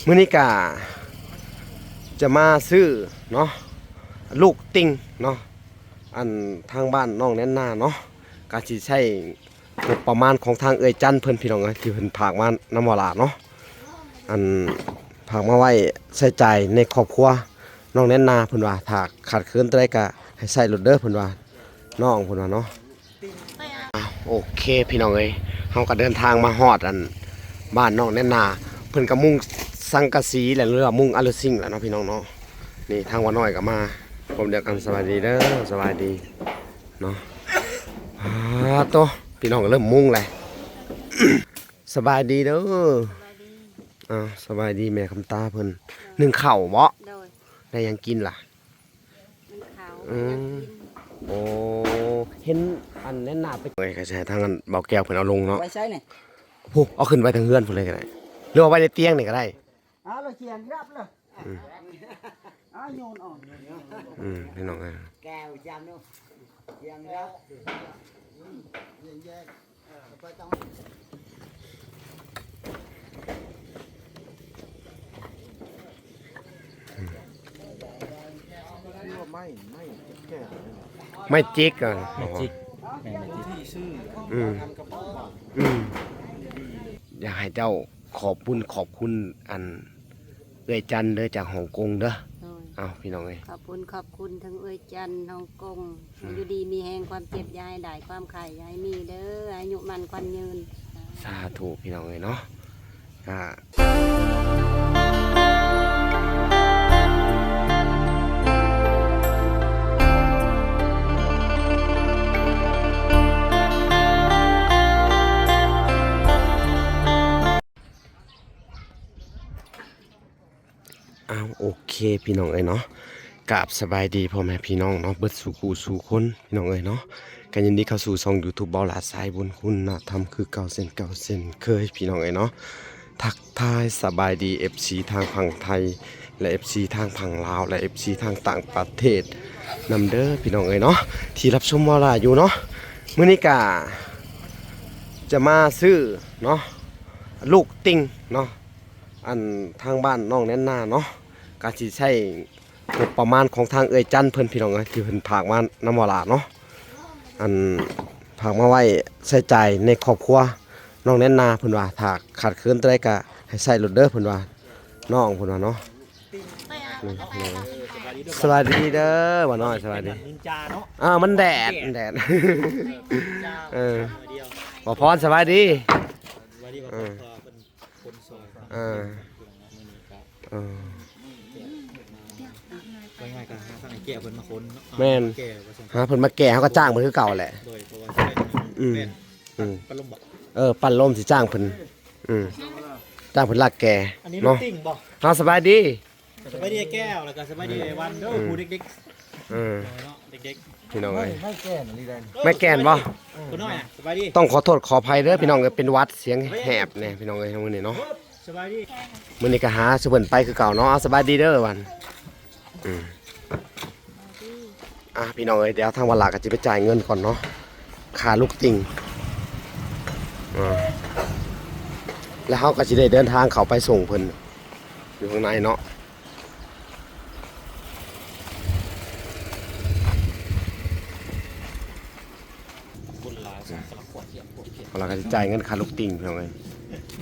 มื้อนี้ก็จะมาซื้อเนาะลูกติ่งเนาะอันทางบ้านน้องแน่นนาเนาะก็สิใช้งบประมาณของทางเอ่ยจันเพิ่นพี่น้องเอ้ยที่เพิ่นฝากมานำบ่ล่ะเนาะอันฝากมาไว้ใช้จ่ายในครอบครัวน้องแน่นนาเพิ่นว่าถ้าขาดเคินตัวใดก็ให้ใช้รถเด้อเพิ่นว่าน้องเพิ่นว่าเนาะโอเคพี่น้องเอ้ยเฮาก็เดินทางมาฮอดอันบ้านน้องแน่นนาเพิ่นก็มุ่งสังกะสีแหละหรือว่ามุ่งอะลูซิ่งแหละเนาะพี่น้องเนาะนี่ทางว่าน้อยก็มาผมเดียวกันสวัสดีเด้อสวัสดีเนาะโตพี่น้องก็เริ่มมุ่งเลย สบายดีเด้อสบายดีแม่คำตาเพิ่นนึ่งข้าวบ่ได้ยังกินล่ะโอ้เห็นอันแน่นหน้าไปเอ้ยก็ใช่ทางนั้นเบาแก้วเพิ่นเอาลงเนาะไว้ใช้นี่โหเอาขึ้นไว้ทางเฮือนเพิ่นเลยก็ได้หรือว่าไว้ในเตียงนี่ก็ได้เราเขียนรับเลยโยนออกพี่น้องแก้วจำเนาะเขียนรับแยกไปต้องไม่จิกอ่ะไม่จิกอยากให้เจ้าขอบคุณอันเอ้ยจันเด้อจากฮ่องกงเด้อเอาพี่น้องเอ้ยขอบคุณทั้งเอ้ยจันฮ่องกงอยู่ดีมีแหงความเจ็บยายได้ความไข่ยายมีเด้ออายุมันควันยืนสาธุพี่น้องเอ้ยเนาะโอเคพี่น้องเอ้ยเนาะกราบสบายดีพ่อแม่พี่น้องเนาะเบิดสู่กูสู่คนพี่น้องเอ้ยเนาะกันยินดีเข้าสู่ช่อง YouTube เบาหลาสายบุญคุณนะทำคือเก่าเส้นเคยพี่น้องเอ้ยเนาะทักทายสบายดี FC ทางฝั่งไทยและ FC ทางฝั่งลาวและ FC ทางต่างประเทศนำเด้อพี่น้องเอ้ยเนาะที่รับชมเบาหลาอยู่เนาะมื้อนี้ก็จะมาซื้อเนาะลูกติ่งเนาะอันทางบ้านน้องแน่นนาเนาะก็สิใช้งบประมาณของทางเอ่ยจันเพิ่นพี่น้องเอ้ยที่เพิ่นฝากมานำบ่ล่ะเนาะอันฝากมาไว้ใช้จ่ายในครอบครัวน้องแน่นนาเพิ่นว่าถ้าขาดเคินตัวใดก็ให้ใช้รถเด้อเพิ่นว่าน้องเพิ่นว่าเนาะสวัสดีเด้อบ่น้อยสวัสดีนินจาเนาะมันแดดบ่พรสวัสดีง่ายๆก็หาทางแก่เพิ่นมาค้นแม่นหาเพิ่นมาแก่เฮาก็จ้างเพิ่นคือเก่าแหละโดยเพราะว่าปั้นลมบ่ปั้นลมสิจ้างเพิ่นจ้างเพิ่นลากแก่อันนี้ลูกติ่งบ่สบายดีแก้วแล้วก็สบายดีวันเด้อผู้เด็กๆเนาะเด็กๆพี่น้องเอ้ยไม่แก่นอะไรได้ไม่แก่นบ่ผู้น้อยสบายดีต้องขอโทษขออภัยเด้อพี่น้องเอ้ยเป็นหวัดเสียงแหบเนี่ยพี่น้องเอ้ยมื้อนี้เนาะสบายดีมื้อนี้ก็หาสิเพิ่นไปคือเก่าเนาะสบายดีเด้อวันพี่น้องเอ้ยเดี๋ยวทางวันหลักก็จะไปจ่ายเงินก่อนเนาะค่าลูกติ่งแล้วเขาก็จะได้เดินทางเขาไปส่งเพิ่นอยู่ข้างในเนาะเราก็จะจ่ายเงินค่าลูกติ่งพี่น้องเอ้ย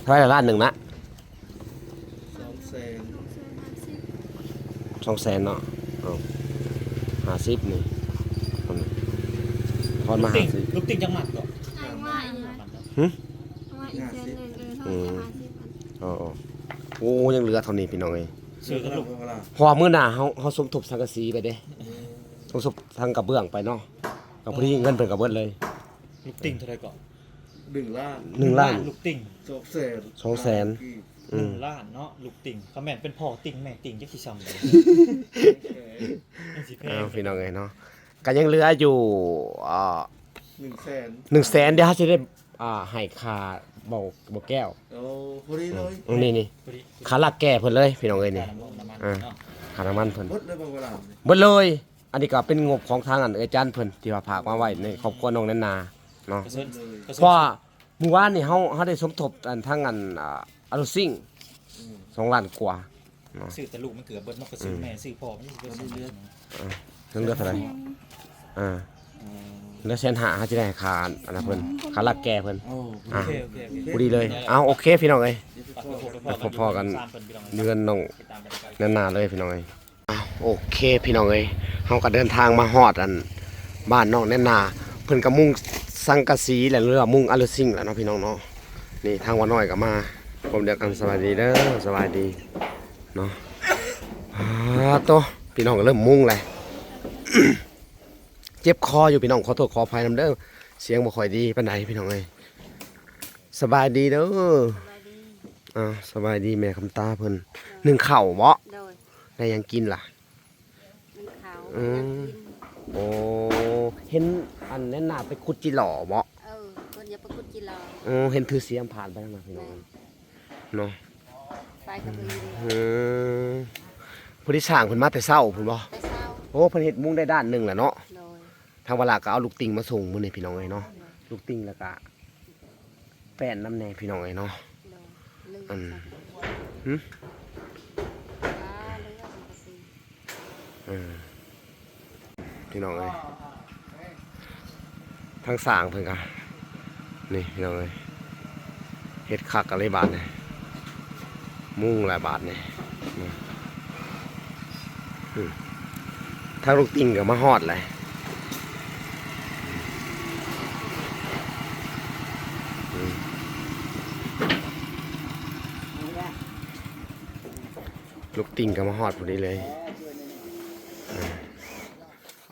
เท่าไหร่ล้านหนึ่งนะ200,000เนาะ50นี่พอมาลูกติ่งจังหวัดก่อนโอ้ยังเหลือเท่านี้พี่น้องเอ้ยซื้อกันลูกพอมื้อหน้าเฮาสมทบสังกะสีไปเด้สมทบทางกระเบื้องไปเนาะกับพอดีเงินเพิ่นก็เบิดเลยลูกติ่งเท่าไหร่ก่อน1 ล้านลูกติ่ง200,000 1 ล้านเนาะลูกติ่งเขาแม่นเป็นพ่อติ่งแม่ติ่งจักสิซ้ำเลยพี่น้องเอ้ยเนาะก็ยังเหลืออยู่100,000เดี๋ยวเฮาสิได้ให้ค่าบ่แก้วพอดีเลยนี่ค่าลากแก่เพิ่นเลยพี่น้องเอ้ยนี่ค่าน้ำมันเพิ่นเบิดเลย อันนี้ก็เป็นงบของทางอันอาจารย์เพิ่นที่ว่าฝากมาไว้ในครอบครัวน้องแน่นนาเนาะเพราะมื้อวานนี่เฮาได้สมทบอันทางอันอะลูซิ่ง 2 ล้านกว่า ซื้อแต่ลูกมันเกือบเบิดนกก็ซื้อแม่ซื้อพ่อมันก็ซื้อเลือด เพิ่นเหลือเท่าไหร่เหลือ150,000หาสิได้ค่าอันนั้นเพิ่นค่ารักแก่เพิ่น โอเคโอเค พอดีเลยเอาโอเคพี่น้องเอ้ยพอๆกันเดือนน้องนานๆเลยพี่น้องเอ้ยโอเคพี่น้องเอ้ยเฮาก็เดินทางมาฮอดอันบ้านน้องแน่นนาเพิ่นก็มุ่งสังกะสีแหละเรือมุ่งอะลูซิงแหละเนาะพี่น้องเนาะนี่ทางว่าน้อยก็มาผมเดียวกันสวัสดีเด้อสวัสดีเนาะโตพี่น้องก็เริ่มมุ่งเลย เจ็บคออยู่พี่น้องขอโทษขออภัยนำเด้อเสียงบ่ค่อยดีปานใดพี่น้องเอ้ยสบายดีเด้อ สบายดีแม่คำตาเพิ่นนึ่งข้าวบ่ โดย ได้หยังกินล่ะ มันขาว อืม ยังกิน โอ้เห็นอันแน่นหน้าไปขุดจิหล่อบ่ คนอย่าประกุดจิรอ เห็นถือเสียมผ่านไปทางนั้นพี่น้องเนาะ ไปกับมือ ผู้ที่สร้างเพิ่นมาแต่เช้าพุ่นบ่ ไปเศร้า โอ้เพิ่นเฮ็ดมุ้งได้ด้านหนึงแหละเนาะ โดย ทางเวลาก็เอาลูกติ่งมาส่งมื้อนี้พี่น้องเอ้ยเนาะลูกติ่งแล้วก็แป้นน้ำแน่พี่น้องเอ้ยเนาะ โดยลืม อืม เลือกสังกะสี พี่น้องเอ้ยทางสร้างเพิ่นก็นี่พี่น้องเอ้ยเฮ็ดคักอะไรบาทนี่มุ้งหลายบาทนี่ทางลูกติ่งก็มาฮอดเลยลูกติ่งก็มาฮอดพอดีเลย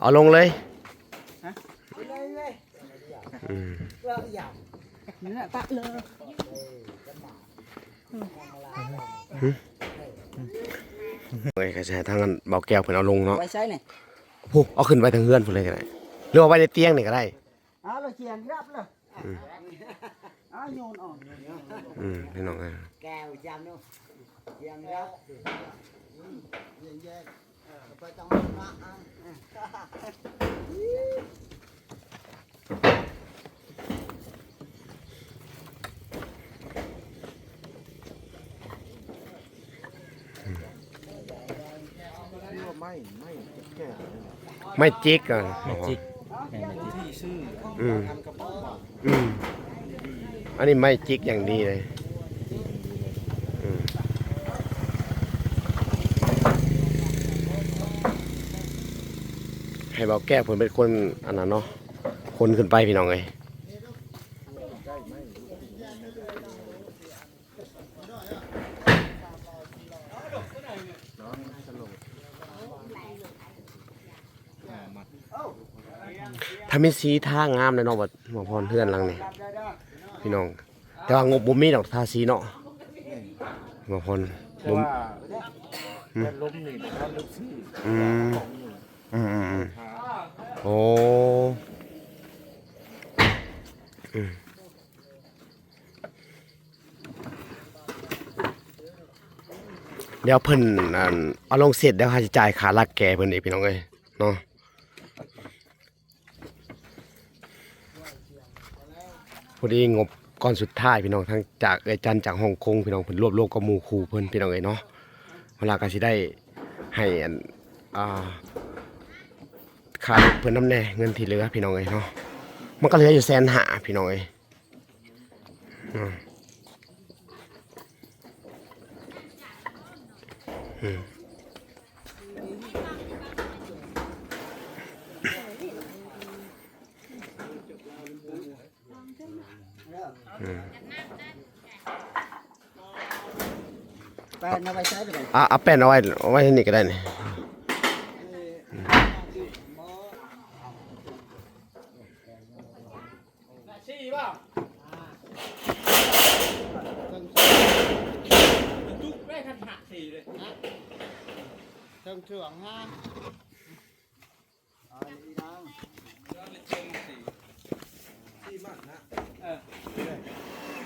เอาลงเลย เนี่ยตักเลย เอ้ยก็ใช้ทางนั้นเบาแก้วเพิ่นเอาลงเนาะ ไว้ใช้เนี่ย โอ้เอาขึ้นไปทางเฮือนพุ่นเลยก็ได้หรือว่าไว้ในเตียงนี่ก็ได้ เอาเราเชียนรับเลยเอาโยนออก พี่น้องเอ้ย แก้วจำเนาะเชียนรับแยกไปต้องมาไม่จิกอ่ะ จิก อันนี้ไม่จิกอย่างดีเลยให้เบาแก้วผมเป็นคนอันนั้นเนาะคนขึ้นไปพี่น้องเลยถ้ามีสีท่างามเลยเนาะบ่หมอพรเพื่อนหลังนี่พี่น้องแต่ว่างบบ่มีดอกทาสีเนาะหมอพรบ่ล้มนี่มันลึกซี่โอ้เดี๋ยวเพิ่นเอาลงเสร็จเดี๋ยวค่าใช้จ่ายค่ารักแกเพิ่นอีกพี่น้องเอ้ยเนาะพอดีงบก้อนสุดท้ายพี่น้องทั้งจากเอจันจากฮ่องกงพี่น้องเพิ่นรวบรวมกับหมู่คู่เพิ่นพี่น้องเอ้ยเนาะเวลาก็สิได้ให้ค่ารถเพิ่นนำแน่เงินที่เหลือพี่น้องเอ้ยเนาะมันก็เหลืออยู่150,000พี่น้องเอ้ยแป้นเอาไว้ใช้เลย เอาแป้นเอาไว้ที่นี่ก็ได้นี่เชิงเถื่องฮะ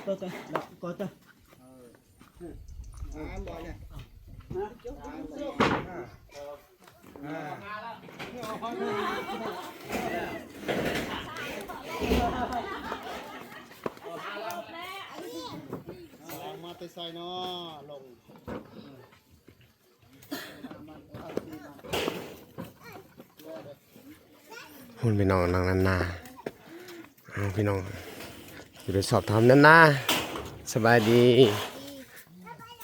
ก็จะก็จะมาไปใส่เนาะลง คุณพี่น้องนางนันนาเอาพี่น้องอยู่ไปสอบถามนันนาสบายดี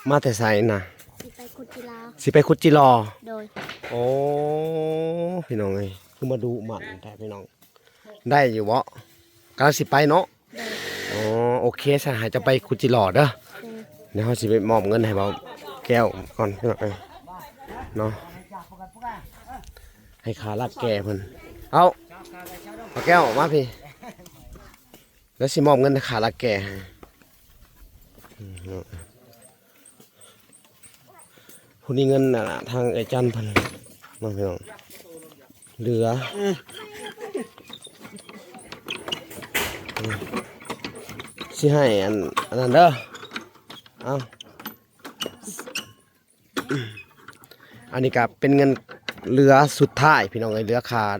มาแต่ไสน่ะ สิไปขุดกีฬา สิไปขุดจิรอ โดย โอ้พี่น้องเอ้ยคือมาดูหมันแต่พี่น้องได้อยู่บ่กำลังสิไปเนาะ โดย อ๋อโอเคสหายจะไปขุดจิรอเด้อ โดย เดี๋ยวเขาสิไปมอบเงินให้เบาแก้วก่อนพี่น้องเอ้ยเนาะให้ขาลาดแก่เพิ่นเอาเบาแก้วมาพี่แล้วสิมอบเงินให้ขาลาดแก่ให้ผู้นี้เงินน่ะทางไอ้จันเพิ่นน้องพี่น้องเหลือสิให้อันนั้นเด้อเอาอันนี้ก็เป็นเงินเหลือสุดท้ายพี่น้องเอ้ยเหลือขาด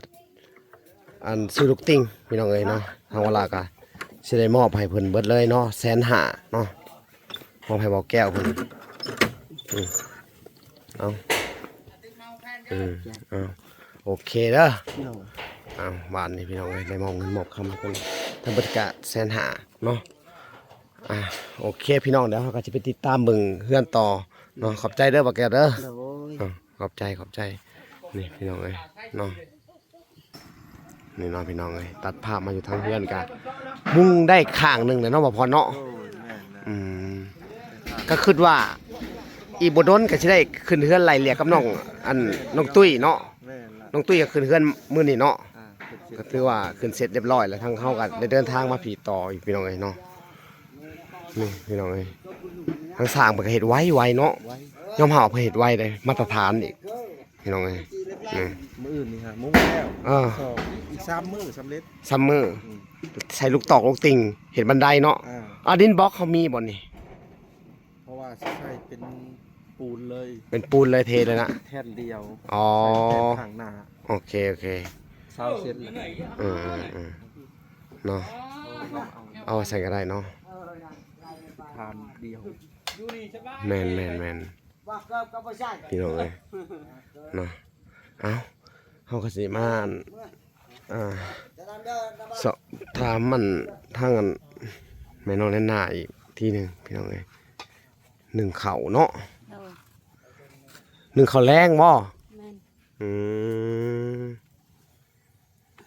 อันซื้อลูกติ้งพี่น้องเอ้ยเนาะทางเวลาก็สิได้มอบให้เพิ่นเบิดเลยเนาะ150,000เนาะมอบให้เบาแก้วเพิ่นเอาเอาโอเคเด้อเอาบ้านนี้พี่น้องเอ้ยได้มอบเงินมอบคำให้เพิ่นทางบริการ150,000เนาะโอเคพี่น้องเดี๋ยวเราก็จะไปติดตามเบิ่งเฮือนต่อเนาะขอบใจเด้อเบาแก้วเด้อ โดย ขอบใจนี่พี่น้องเอ้ยเนาะนี่เนาะพี่น้องเอ้ยตัดภาพมาอยู่ทางเพื่อนกันมุ่งได้ข้างหนึ่งเลยเนาะบ่พอเนาะ โอ้ยแม่นนะ อืมก็คิดว่าอีบ่ดนก็สิได้ขึ้นเฮือนไล่เลี่ยกับน้องอันน้องตุ้ยเนาะ แม่นละ น้องตุ้ยก็ขึ้นเฮือนมื้อนี้เนาะ เสร็จ ก็ถือว่าขึ้นเสร็จเรียบร้อยแล้วทางเฮาก็ได้เดินทางมาผีต่ออีกพี่น้องเอ้ยเนาะนี่พี่น้องเอ้ยทางสร้างเพิ่นก็เฮ็ดไวเนาะ ไว้ ยอมเฮาเพิ่นเฮ็ดไวเลยมาตรฐานอีกพี่น้องเอ้ยนี่ มื้ออื่นนี่ฮะมุ้งแล้ว สอบอีก3มื้อสำเร็จ ซัมเมอร์ใส่ลูกตอกลูกติ่งเห็นบันไดเนาะดินบล็อกเขามีบ่นี่ เพราะว่าใช่เป็นปูนเลย เป็นปูนเลยเทเลยนะ แท่นเดียว อ๋อ ใส่แท่นข้างหน้า โอเคเศร้าเสร็จแล้ว เนาะเอาใส่ก็ได้เนาะ ทานเดียว แมนพี่น้องเลยเนาะเอาเขาก็สิมาสอบถามมันทางอันแม่น้องแน่นหน้าอีกทีหนึ่งพี่น้องเลย1เข่าเนาะ โดย 1เข่าแรงบ่ แม่น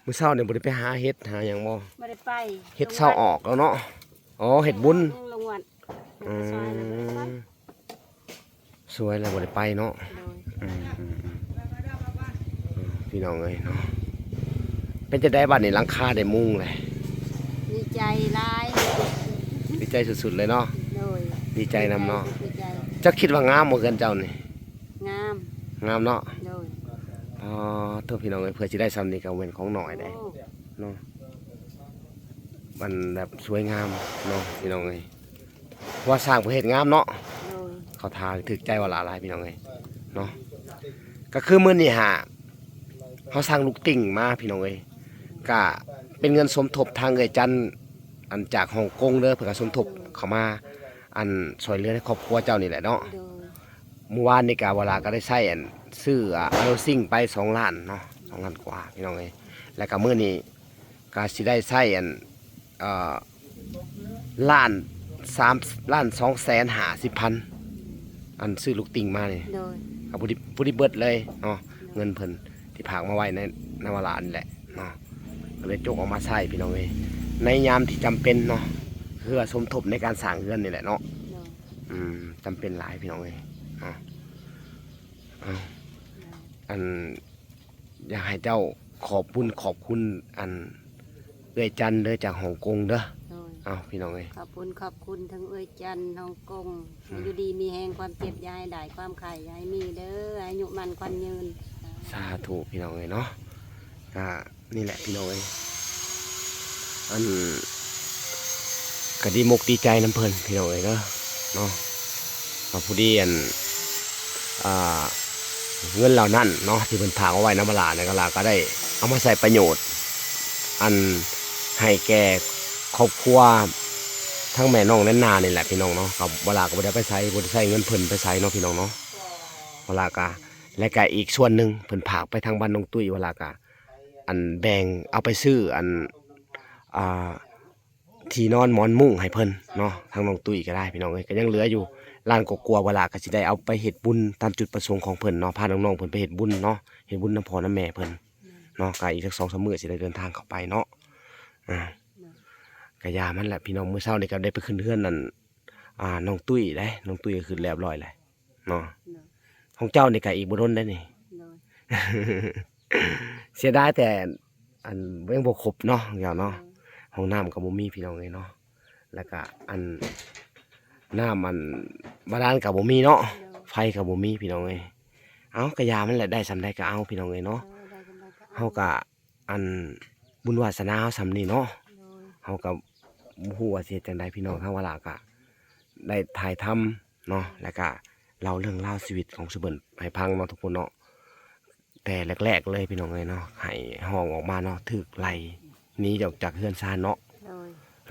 มื้อเช้าเนี่ยบ่ได้ไปหาเฮ็ดหาหยังบ่ บ่ได้ไป เฮ็ดเช้าออกแล้วเนาะอ๋อเฮ็ดบุญ ลงวัด อื ซอยแล้วบ่ได้ไป มสวยแล้วบ่ได้ไปเนาะ โดย พี่น้องเอ้ยเนาะเป็นจะได้บัดนี้หลังคาได้มุงเลย ดีใจหลาย ดีใจสุดๆเลยเนาะ โดย ดีใจนำเนาะ ดีใจ จักคิดว่างามบ่เกินเจ้านี่ งาม งามเนาะ โดย อ๋อโทษพี่น้องเอ้ยเพื่อสิได้ซ้ำนี้ก็เว้นของหน่อยได้ โอ้ เนาะมันแบบสวยงามเนาะพี่น้องเอ้ยว่าสร้างเพื่อเฮ็ดงามเนาะ โดย เขาทาถึกใจว่าหลายพี่น้องเอ้ยเนาะก็คือมื้อนี้เขาสร้างลูกติ่งมาพี่น้องเอ้ยก็เป็นเงินสมทบทางเอ้ยจันอันจากฮ่องกงเด้อเพื่อสมทบเข้ามาอันช่วยเหลือในครอบครัวเจ้านี่แหละเนาะ โดย เมื่อวานนี่ก็เวลาก็ได้ใช้อันซื้อเอาซิ่งไป2 ล้านเนาะ2 ล้านกว่าพี่น้องเอ้ยแล้วก็มื้อนี้ก็สิได้ใช้อันล้าน3ล้าน250,000อันซื้อลูกติ่งมานี่ โดย กับผู้ที่เบิดเลยเนาะเงินเพิ่นที่ผากมาไว้ในเวลานี่แหละเนาะก็เลยจกออกมาใช้พี่น้องเอ้ยในยามที่จำเป็นเนาะเพื่อสมทบในการสร้างเรือนนี่แหละเนาะ โดย จำเป็นหลายพี่น้องเอ้ยอันอยากให้เจ้าขอบคุณอันเอ้ยจันเด้อจากฮ่องกงเด้อ โดย เอาพี่น้องเอ้ย ขอบคุณทั้งเอ้ยจันทร์น้องกงอยู่ดีมีแหงความเจ็บอยายได้ความไข่ยายมีเด้ออายุมันควันยืน สาธุพี่น้องเอ้ยเนาะก็นี่แหละพี่น้องเอ้ยอันก็ดีมกดีใจน้ำเพิ่นพี่น้องเอ้ยเนาะเอาผู้ดีอันเงินเหล่านั้นเนาะที่เพิ่นฝากเอาไว้ในบลาในกะลาก็ได้เอามาใส่ประโยชน์อันให้แก่ครอบครัว ทั้งแม่น้องแน่นนานี่แหละพี่น้องเนาะกับเวลาก็บ่ได้ไปใช้บ่ได้ใช้เงินเพิ่นไปใช้เนาะพี่น้องเนาะเวลากะและก็อีกส่วนหนึงเพิ่นฝากไปทางบ้านน้องตุ้ยเวลากะอันแบ่งเอาไปซื้ออันอ่าที่นอนหมอนมุ้งให้เพิ่นเนาะทางน้องตุ้ยก็ได้พี่น้องเอ้ยก็ยังเหลืออยู่ล้านกว่าๆเวลาก็สิได้เอาไปเฮ็ดบุญตามจุดประสงค์ของเพิ่นเนาะพาน้องๆเพิ่นไปเฮ็ดบุญเนาะเฮ็ดบุญนำพ่อนำแม่เพิ่นเนาะก็อีกสัก 2-3 มื้อสิได้เดินทางเข้าไปเนาะก็ยามันแหละพี่น้องมื้อเช้านี่ก็ได้ไปขึ้นเฮือนนั่นน้องตุ้ยได้น้องตุ้ยก็ขึ้นเรียบร้อยแล้วเนาะของเจ้านี่ก็อีกบ่โดนได้นี่ เสียดายแต่อันยังบ่ครบเนาะเดี๋ยวเนาะห้องน้ำก็บ่มีพี่น้องเอ้ยเนาะแล้วก็อันน้ำมันบาดาลก็บ่มีเนาะไฟก็บ่มีพี่น้องเอ้ยเอาก็ยามันแหละได้สำใดก็เอาพี่น้องเอ้ยเนาะเฮาก็อันบุญวาสนาเฮาสำนี้เนาะเฮาก็บ่ฮู้ว่าสิเฮ็ดจังไดพี่น้องทางว่าล่ะก็ได้ถ่ายทำเนาะแล้วก็เล่าเรื่องราวชีวิตของสุเบิ่นให้ฟังเนาะทุกคนเนาะแต่แรกๆเลยพี่น้องเอ้ยเนาะให้ห้องออกมาเนาะถึกไล่หนีออกจากเฮือนซานเนาะ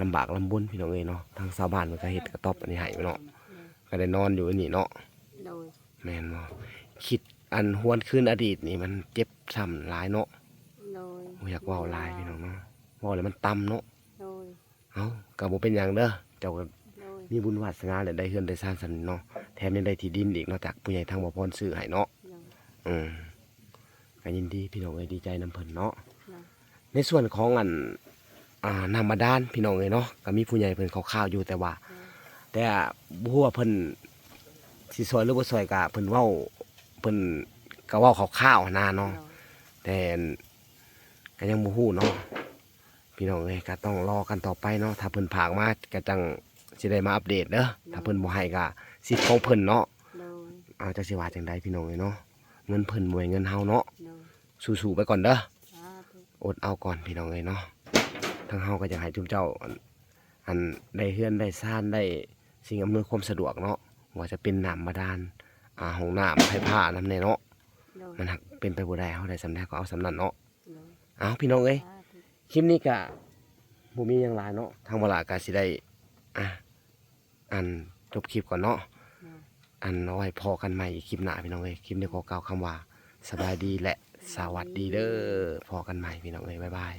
ลำบากลำบนพี่น้องเอ้ยเนาะทางชาวบ้านมันก็เฮ็ดกระต๊อบอันนี้ให้เนาะก็ได้นอนอยู่อันนี้เนาะแม่นบ่คิดอันหวนคืนอดีตนี่มันเจ็บช้ำหลายเนาะบ่อยากเว้าหลายพี่น้องเนาะเว้าแล้วมันต่ำเนาะเอ้าก็บ่เป็นหยังเด้อเจ้าก็มีบุญวาสนาและได้เฮือนได้ซ่านซั่นเนาะแถมยังได้ที่ดินอีกเนาะจากผู้ใหญ่ทางบ่พรซื้อให้เนาะก็ยินดีพี่น้องเอ้ยดีใจนํเพิ่นเนาะในส่วนของน้ำบาดาลพี่น้องเอ้ยเนาะก็มีผู้ใหญ่เพิ่นข่าวๆอยู่แต่ว่าบ่ฮู้ว่าเพิ่นสิซอยหรือบ่ซอยก็เพิ่นเว้าเพิ่นก็เว้าข่าวๆนะเนาะแต่ก็ยังบ่ฮู้เนาะพี่น้องเอ้ยก็ต้องรอกันต่อไปเนาะถ้าเพิ่นผากมาก็จังสิได้มาอัปเดตเด้อถ้าเพิ่นบ่ให้ก็สิทธิ์ของเพิ่นเนาะเอาจักสิว่าจังไดพี่น้องเอ้ยเนาะเงินเพิ่นบ่ให้เงินเฮาเนาะสู้ๆไปก่อนเด้ออดเอาก่อนพี่น้องเอ้ยเนาะทางเฮาก็อยากให้ทุกเจ้าอันได้เฮือนได้ซ่านได้สิ่งอำนวยความสะดวกเนาะว่าจะเป็นน้ำบาดาลห้องน้ำไฟฟ้านำแน่เนาะมันหักเป็นไปบ่ได้เฮาได้สำใดก็เอาสำนั้นเนาะเอาพี่น้องเอ้ยคลิปนี้ก็บ่มีหยังหลายเนาะทางบ่ล่ะก็สิได้อันจบคลิปก่อนเนาะอันเอาไว้พอกันใหม่อีกคลิปหน้าพี่น้องเอ้ยคลิปนี้ขอกล่าวคำว่าสบายดีและสวัสดีเด้อพอกันใหม่พี่น้องเอ้ยบ๊ายบาย